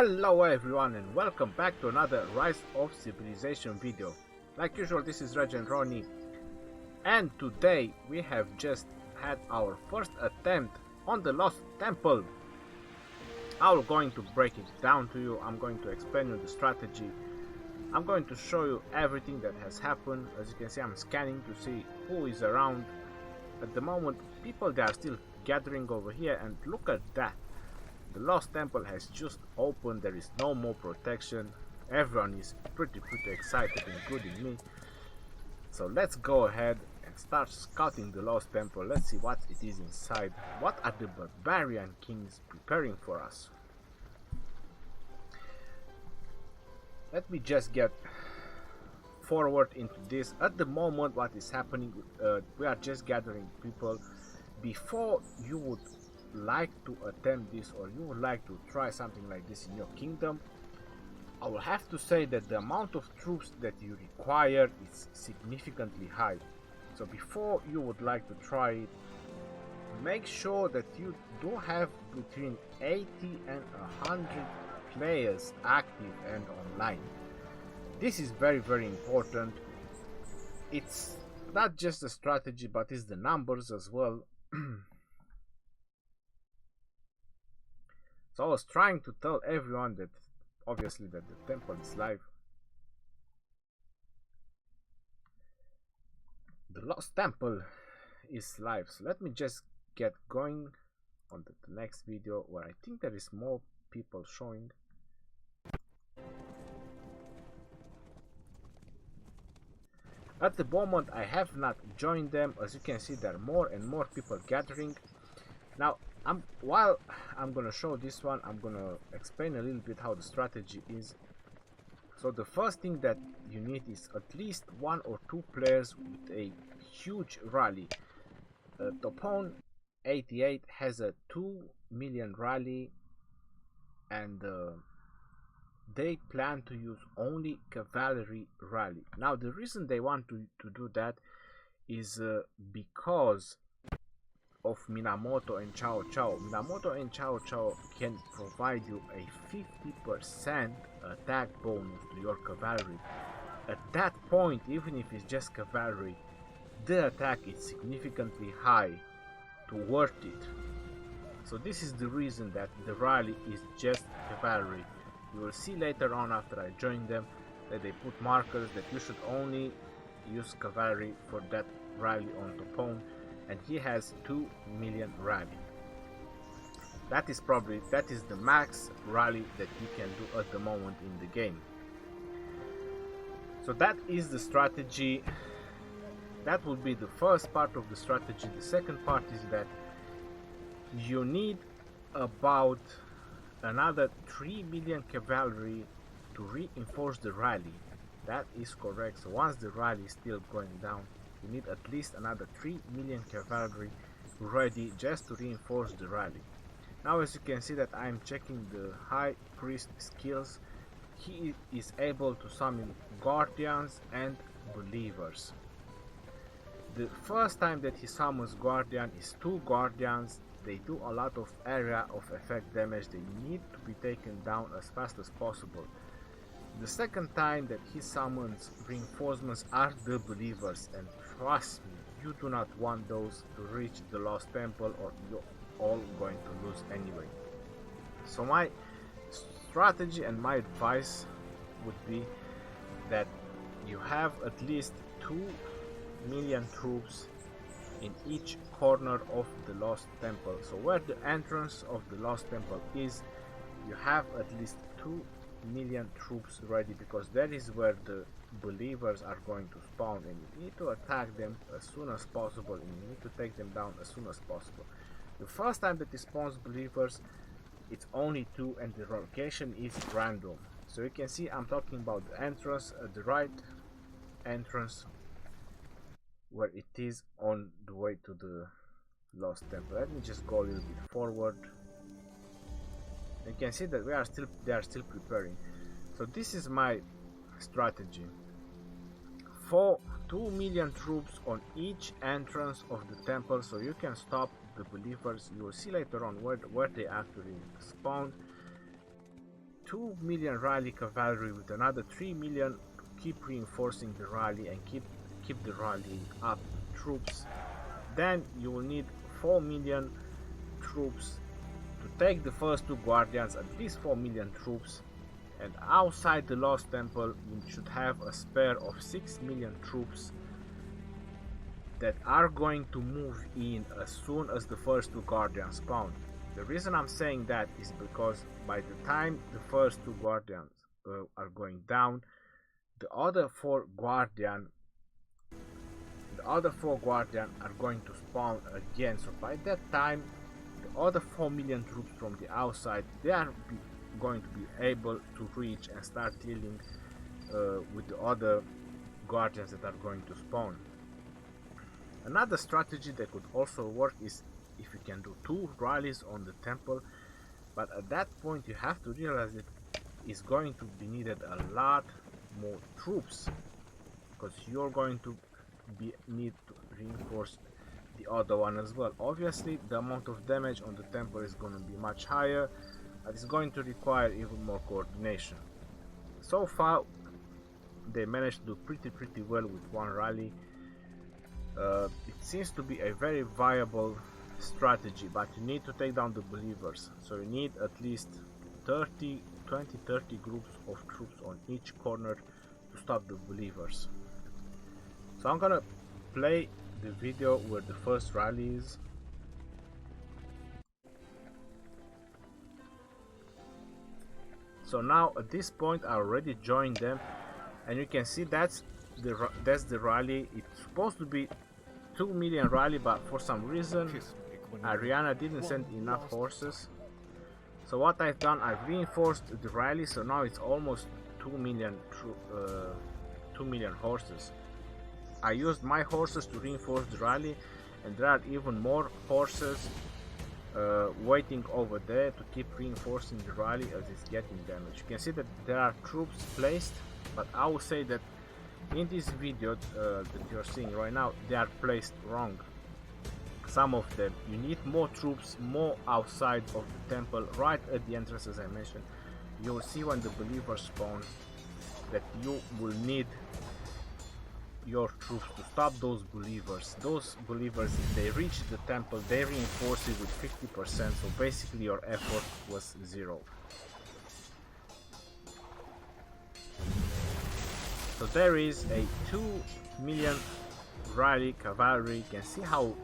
Hello everyone and welcome back to another Rise of Civilization video. Like usual, this is Reg and Ronnie, and today we have just had our first attempt on the Lost Temple. I'm going to break it down to you. I'm going to explain you the strategy. I'm going to show you everything that has happened. As you can see, I'm scanning to see who is around. At the moment, people, they are still gathering over here, and look at that. The Lost Temple has just opened. There is no more protection. Everyone is pretty excited, including me. So let's go ahead and start scouting the Lost Temple. Let's see what it is inside. What are the barbarian kings preparing for us? Let me just get forward into this. At the moment, what is happening, we are just gathering people. Before you would like to attempt this, or you would like to try something like this in your kingdom, I will have to say that the amount of troops that you require is significantly high. So before you would like to try it, make sure that you do have between 80 and 100 players active and online. This is very important. It's not just a strategy, but it's the numbers as well. So I was trying to tell everyone that obviously that the temple is live. The Lost Temple is live. So let me just get going on the next video, where I think there is more people showing. At the moment I have not joined them. As you can see, there are more and more people gathering. Now while I'm gonna show this one, I'm gonna explain a little bit how the strategy is. So the first thing that you need is at least 1 or 2 players with a huge rally. Topone 88 has a 2 million rally, and they plan to use only cavalry rally. Now the reason they want to do that is because of Minamoto and Cao Cao. Minamoto and Cao Cao can provide you a 50% attack bonus to your cavalry. At that point, even if it's just cavalry, the attack is significantly high to worth it. So this is the reason that the rally is just cavalry. You will see later on, after I join them, that they put markers that you should only use cavalry for that rally on Topone, and he has 2 million rally. That is the max rally that you can do at the moment in the game. So that is the strategy. That would be the first part of the strategy. The second part is that you need about another 3 million cavalry to reinforce the rally. That is correct. So once the rally is still going down, you need at least another 3 million cavalry ready just to reinforce the rally. Now as you can see that I'm checking the high priest skills. He is able to summon guardians and believers. The first time that he summons guardian is 2 guardians. They do a lot of area of effect damage. They need to be taken down as fast as possible. The second time that he summons reinforcements are the believers, and trust me, you do not want those to reach the Lost Temple, or you're all going to lose anyway. So my strategy and my advice would be that you have at least 2 million troops in each corner of the Lost Temple. So where the entrance of the Lost Temple is, you have at least 2 million troops ready, because that is where the believers are going to spawn, and you need to attack them as soon as possible, and you need to take them down as soon as possible. The first time that it spawns believers, it's only 2, and the location is random. So you can see I'm talking about the entrance, the right entrance, where it is on the way to the Lost Temple. Let me just go a little bit forward. You can see that they are still preparing. So this is my strategy. 2 million troops on each entrance of the temple, so you can stop the believers. You will see later on where they actually spawn. 2 million rally cavalry with another 3 million to keep reinforcing the rally and keep the rally up troops. Then you will need 4 million troops to take the first two guardians, at least 4 million troops. And outside the Lost Temple you should have a spare of 6 million troops that are going to move in as soon as the first two guardians spawn. The reason I'm saying that is because by the time the first two guardians are going down, the other four guardian are going to spawn again. So by that time, the other 4 million troops from the outside, they are going to be able to reach and start dealing with the other guardians that are going to spawn. Another strategy that could also work is if you can do 2 rallies on the temple, but at that point you have to realize that it's going to be needed a lot more troops, because you're going to need to reinforce the other one as well. Obviously the amount of damage on the temple is going to be much higher, and it's going to require even more coordination. So far they managed to do pretty well with 1 rally. It seems to be a very viable strategy, but you need to take down the believers, so you need at least 30 groups of troops on each corner to stop the believers. So I'm gonna play the video where the first rally is. So now at this point I already joined them, and you can see that's the rally. It's supposed to be 2 million rally, but for some reason Ariana didn't send enough horses. So what I've done, I've reinforced the rally, so now it's almost 2 million horses. I used my horses to reinforce the rally, and there are even more horses waiting over there to keep reinforcing the rally as it's getting damaged. You can see that there are troops placed, but I will say that in this video that you're seeing right now, they are placed wrong. Some of them, you need more troops, more outside of the temple, right at the entrance. As I mentioned, you will see when the believers spawn that you will need your troops to stop those believers. Those believers, if they reach the temple, they reinforce it with 50%, so basically your effort was 0. So there is a 2 million rally cavalry. You can see how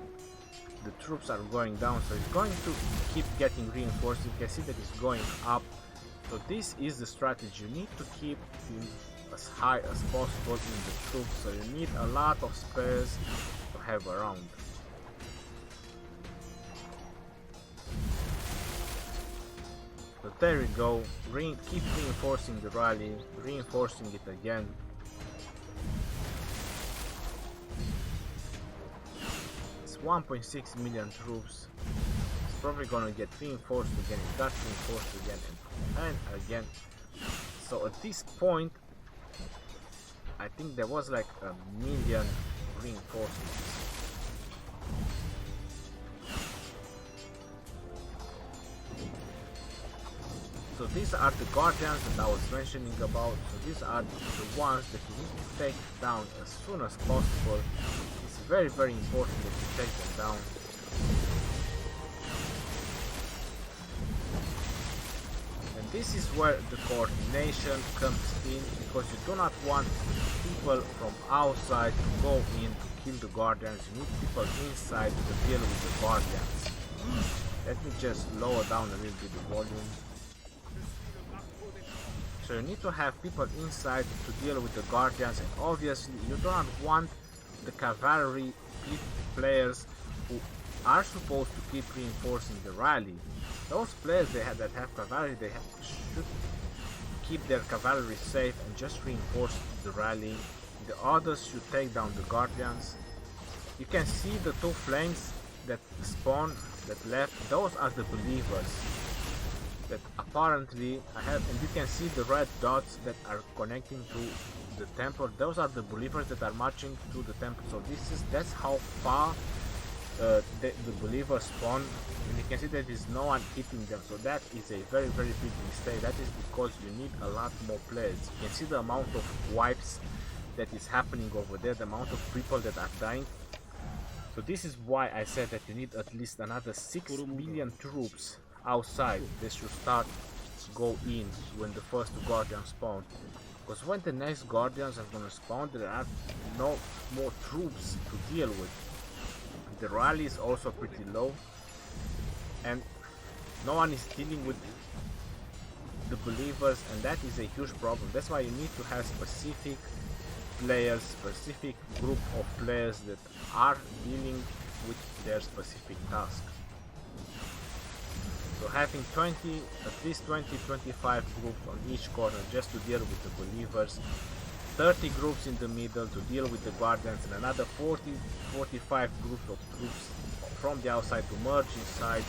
the troops are going down, so it's going to keep getting reinforced. You can see that it's going up. So this is the strategy. You need to keep as high as possible in the troops, so you need a lot of spares to have around. So there we go. Keep reinforcing the rally, reinforcing it again. It's 1.6 million troops. It's probably gonna get reinforced again. It got reinforced again and again. So at this point, I think there was like 1 million reinforcements. So these are the guardians that I was mentioning about. So these are the ones that you need to take down as soon as possible. It's very important that you take them down. And this is where the coordination comes in, because you do not want people from outside to go in to kill the guardians. You need people inside to deal with the guardians. Let me just lower down a little bit the volume. So you need to have people inside to deal with the guardians, and obviously you do not want the cavalry players who are supposed to keep reinforcing the rally. Those players that have cavalry, should keep their cavalry safe and just reinforce the rally. The others should take down the guardians. You can see the 2 flanks that spawn, that left, those are the believers that apparently I have, and you can see the red dots that are connecting to the temple. Those are the believers that are marching to the temple. So that's how far the believers spawn, and you can see that there's no one hitting them, so that is a very big mistake. That is because you need a lot more players. You can see the amount of wipes that is happening over there, the amount of people that are dying. So this is why I said that you need at least another 6 million troops outside. They should start go in when the first guardians spawn, because when the next guardians are gonna spawn, there are no more troops to deal with. The rally is also pretty low, and no one is dealing with the believers, and that is a huge problem. That's why you need to have specific players, specific group of players that are dealing with their specific task. So having at least 20-25 groups on each corner just to deal with the believers, 30 groups in the middle to deal with the guardians, and another 40-45 groups of troops from the outside to merge inside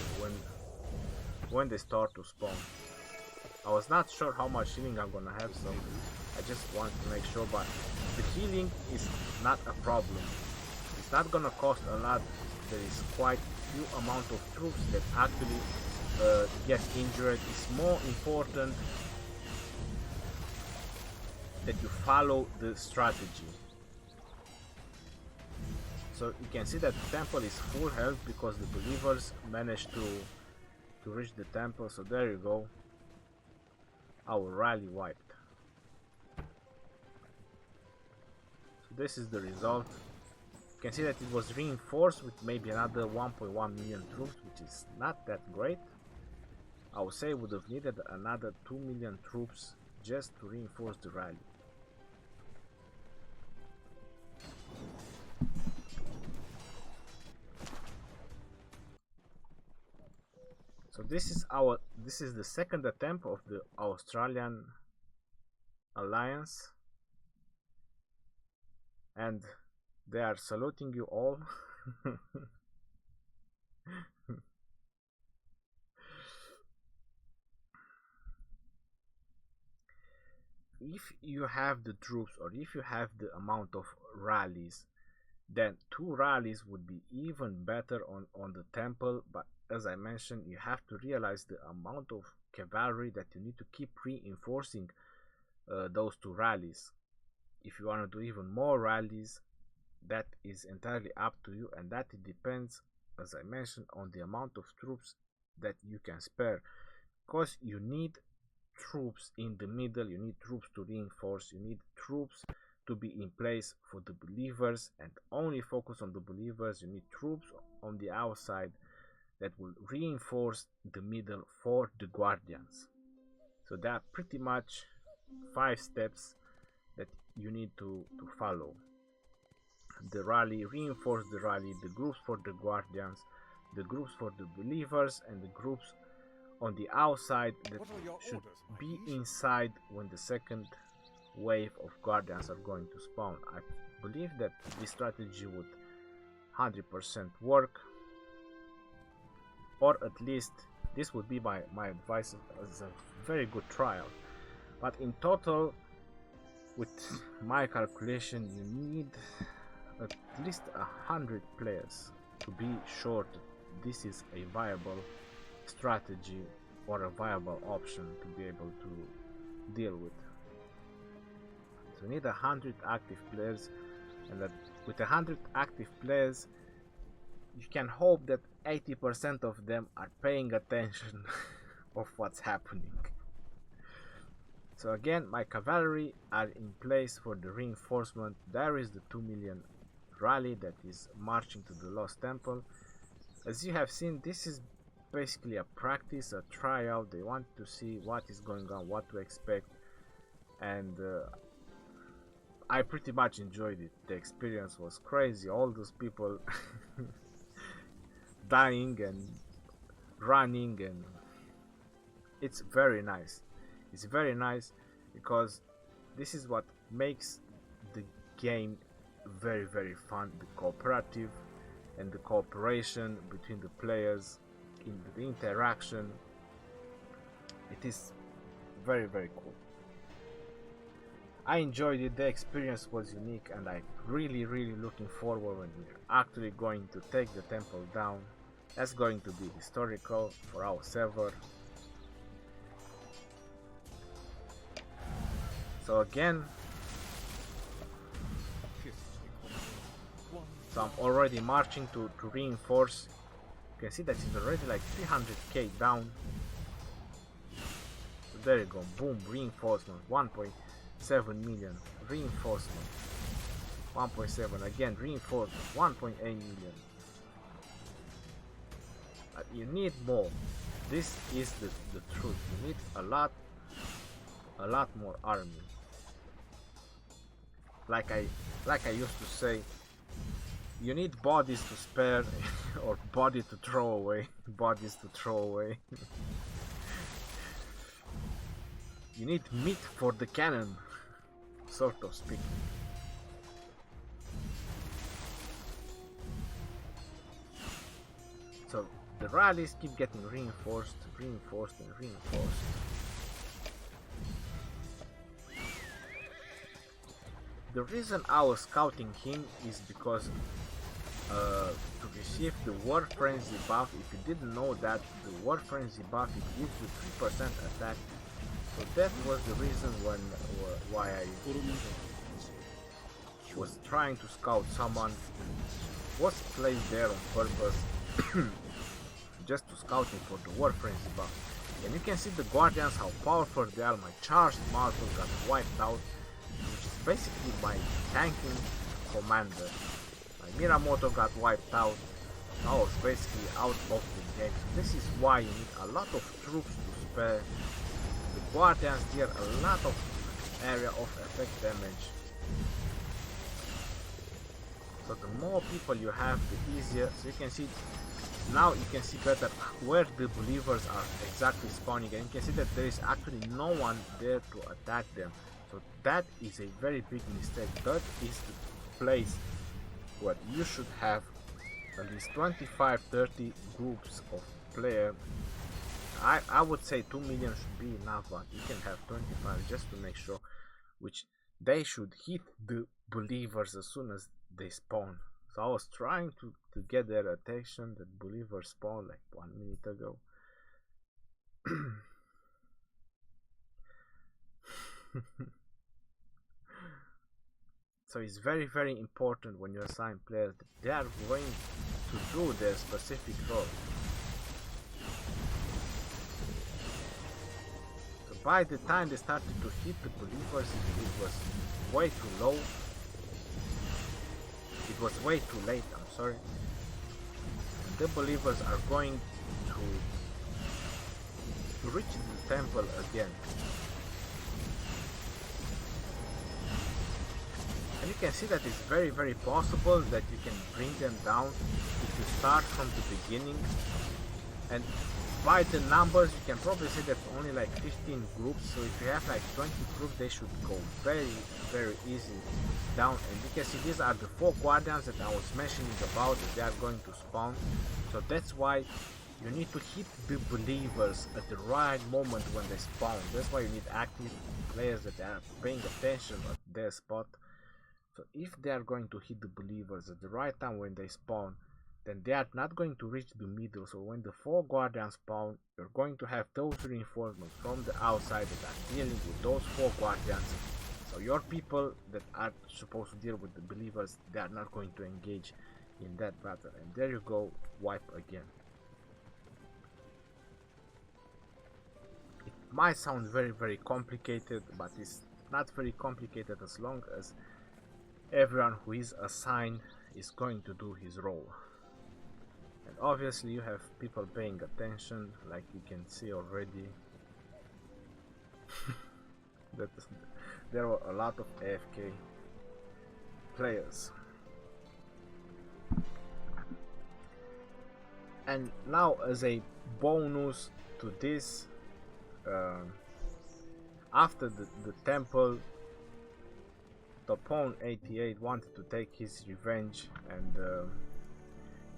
when they start to spawn. I was not sure how much healing I'm gonna have, so I just want to make sure, but the healing is not a problem. It's not gonna cost a lot. There is quite few amount of troops that actually get injured. It's more important that you follow the strategy. So you can see that the temple is full health because the believers managed to reach the temple. So there you go, our rally wiped. So this is the result. You can see that it was reinforced with maybe another 1.1 million troops, which is not that great. I would say would have needed another 2 million troops just to reinforce the rally. So this is the second attempt of the Australian alliance, and they are saluting you all. If you have the troops, or if you have the amount of rallies, then 2 rallies would be even better on the temple. But as I mentioned, you have to realize the amount of cavalry that you need to keep reinforcing those 2 rallies. If you want to do even more rallies, that is entirely up to you, and that it depends, as I mentioned, on the amount of troops that you can spare, because you need troops in the middle, you need troops to reinforce, you need troops to be in place for the believers and only focus on the believers. You need troops on the outside that will reinforce the middle for the guardians. So that are pretty much 5 steps that you need to follow. The rally, reinforce the rally, the groups for the guardians, the groups for the believers, and the groups on the outside that should be inside when the second wave of guardians are going to spawn. I believe that this strategy would 100% work, or at least this would be my advice as a very good trial. But in total, with my calculation, you need at least 100 players to be sure that this is a viable strategy or a viable option to be able to deal with. So you need 100 active players, and that with 100 active players you can hope that 80% of them are paying attention of what's happening. So again, my cavalry are in place for the reinforcement. There is the 2 million rally that is marching to the Lost Temple. As you have seen, this is basically a practice, a tryout. They want to see what is going on, what to expect, and I pretty much enjoyed it. The experience was crazy. All those people dying and running, and it's very nice. It's very nice because this is what makes the game very fun. The cooperative and the cooperation between the players, in the interaction, it is very cool. I enjoyed it, the experience was unique, and I'm really looking forward when we're actually going to take the temple down. That's going to be historical for our server. So again, so I'm already marching to reinforce. You can see that it's already like 300k down. So there you go, boom, reinforcement, 1.7 million, reinforcement, 1.7, again, reinforcement, 1.8 million. But you need more. This is the truth. You need a lot more army. Like I used to say, you need bodies to spare or body to throw away. Bodies to throw away. You need meat for the cannon, sort of speaking. So the rallies keep getting reinforced and reinforced. The reason I was scouting him is because to receive the War Frenzy buff, if you didn't know that, the War Frenzy buff, it gives you 3% attack. So that was the reason why I was trying to scout someone, was placed there on purpose just to scout him for the War Frenzy buff. And you can see the Guardians, how powerful they are. My charged Marshal got wiped out, which is basically my tanking commander. My Minamoto got wiped out. I was basically out of the game. So this is why you need a lot of troops to spare. The Guardians deal a lot of area of effect damage. So the more people you have, the easier. So you can see now, you can see better where the believers are exactly spawning, and you can see that there is actually no one there to attack them. So that is a very big mistake. That is the place where you should have at least 25-30 groups of players. I would say 2 million should be enough, but you can have 25 just to make sure, which they should hit the believers as soon as they spawn. So I was trying to get their attention. That believers spawned like 1 minute ago. So it's very important when you assign players that they are going to do their specific role. So by the time they started to hit the believers, it was way too low. It was way too late, I'm sorry. And the believers are going to reach the temple again. And you can see that it's very possible that you can bring them down if you start from the beginning. And by the numbers, you can probably say that only like 15 groups. So if you have like 20 groups, they should go very easy down. And you can see these are the 4 guardians that I was mentioning about, that they are going to spawn. So that's why you need to hit the believers at the right moment when they spawn. That's why you need active players that are paying attention at their spot. So if they are going to hit the believers at the right time when they spawn, then they are not going to reach the middle. So when the 4 guardians spawn, you're going to have those reinforcements from the outside that are dealing with those 4 guardians. So your people that are supposed to deal with the believers, they are not going to engage in that battle. And there you go, wipe again. It might sound very complicated, but it's not very complicated as long as everyone who is assigned is going to do his role. And obviously you have people paying attention, like you can see already. There were a lot of AFK players. And now, as a bonus to this, after the temple, Topone 88 wanted to take his revenge, and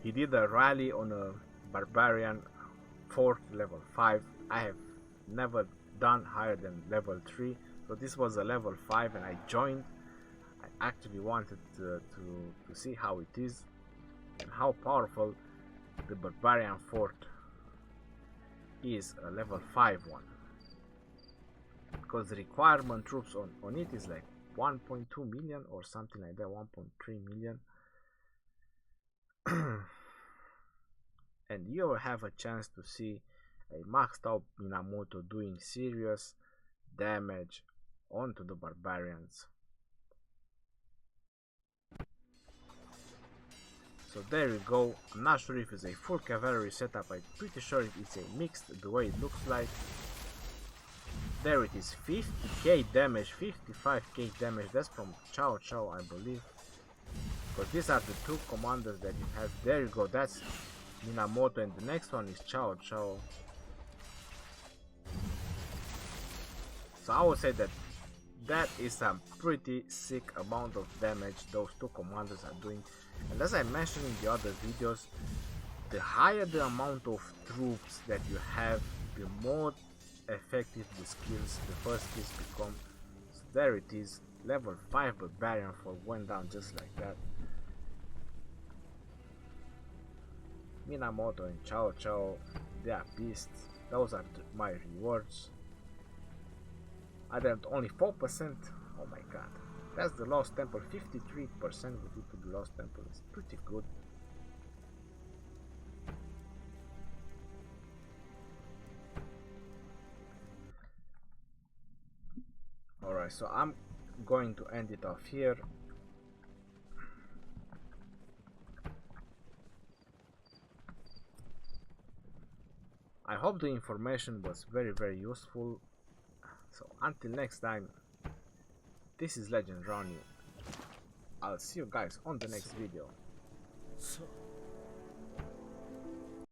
he did a rally on a barbarian 4th level 5. I have never done higher than level 3, So this was a level 5 and I joined. I actually wanted to see how it is and how powerful the barbarian fort is, a level 5 one, because the requirement troops on it is like 1.2 million or something like that, 1.3 million. And you will have a chance to see a maxed out Minamoto doing serious damage onto the barbarians. So there you go. I'm not sure if it's a full cavalry setup. I'm pretty sure it's a mixed, the way it looks like. There it is, 50k damage, 55k damage. That's from Cao Cao, I believe. Because these are the two commanders that you have. There you go, that's Minamoto, and the next one is Cao Cao. So I would say that is some pretty sick amount of damage those two commanders are doing. And as I mentioned in the other videos, the higher the amount of troops that you have, the more effective the skills, the first skills become. So there it is, level 5 barbarian for went down just like that. Minamoto and Cao Cao, they are beasts. Those are my rewards. I did only 4%. Oh my god. That's the Lost Temple. 53% we did to the Lost Temple. It's pretty good. Alright, so I'm going to end it off here. I hope the information was very useful. So until next time, this is Legend Ronnie. I'll see you guys on the next video.